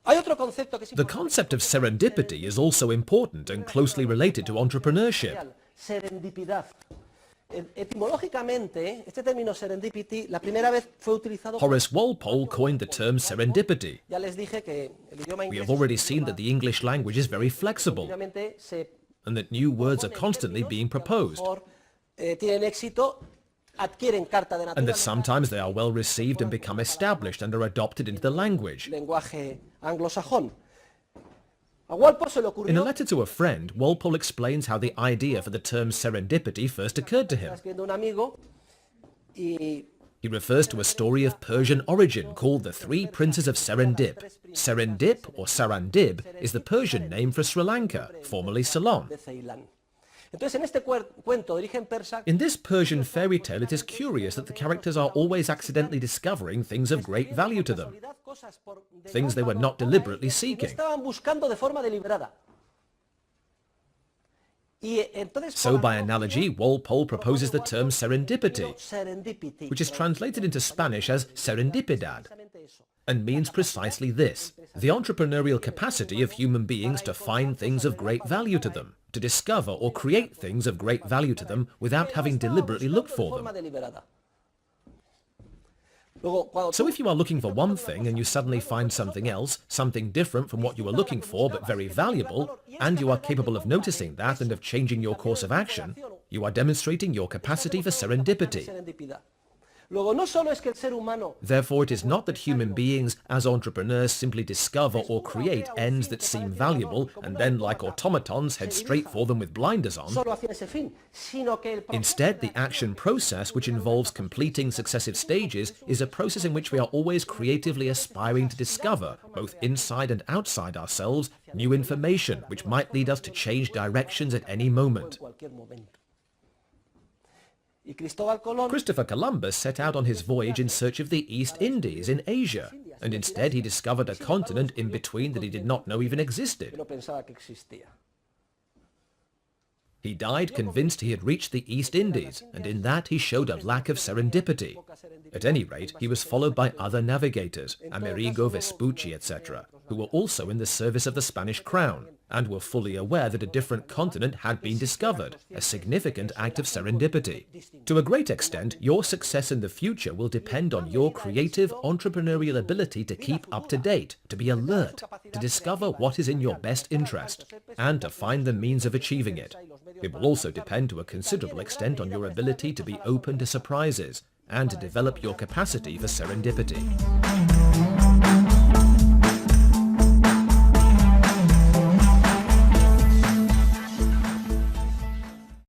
The concept of serendipity is also important and closely related to entrepreneurship. Horace Walpole coined the term serendipity. We have already seen that the English language is very flexible and that new words are constantly being proposed, and that sometimes they are well received and become established and are adopted into the language. In a letter to a friend, Walpole explains how the idea for the term serendipity first occurred to him. He refers to a story of Persian origin called the Three Princes of Serendip. Serendip, or Sarandib, is the Persian name for Sri Lanka, formerly Ceylon. In this Persian fairy tale, it is curious that the characters are always accidentally discovering things of great value to them, things they were not deliberately seeking. So, by analogy, Walpole proposes the term serendipity, which is translated into Spanish as serendipidad, and means precisely this: the entrepreneurial capacity of human beings to find things of great value to them, to discover or create things of great value to them without having deliberately looked for them. So if you are looking for one thing and you suddenly find something else, something different from what you were looking for but very valuable, and you are capable of noticing that and of changing your course of action, you are demonstrating your capacity for serendipity. Therefore, it is not that human beings, as entrepreneurs, simply discover or create ends that seem valuable and then, like automatons, head straight for them with blinders on. Instead, the action process, which involves completing successive stages, is a process in which we are always creatively aspiring to discover, both inside and outside ourselves, new information which might lead us to change directions at any moment. Christopher Columbus set out on his voyage in search of the East Indies in Asia, and instead he discovered a continent in between that he did not know even existed. He died convinced he had reached the East Indies, and in that he showed a lack of serendipity. At any rate, he was followed by other navigators, Amerigo Vespucci, etc., who were also in the service of the Spanish crown, and were fully aware that a different continent had been discovered, a significant act of serendipity. To a great extent, your success in the future will depend on your creative, entrepreneurial ability to keep up to date, to be alert, to discover what is in your best interest, and to find the means of achieving it. It will also depend to a considerable extent on your ability to be open to surprises, and to develop your capacity for serendipity.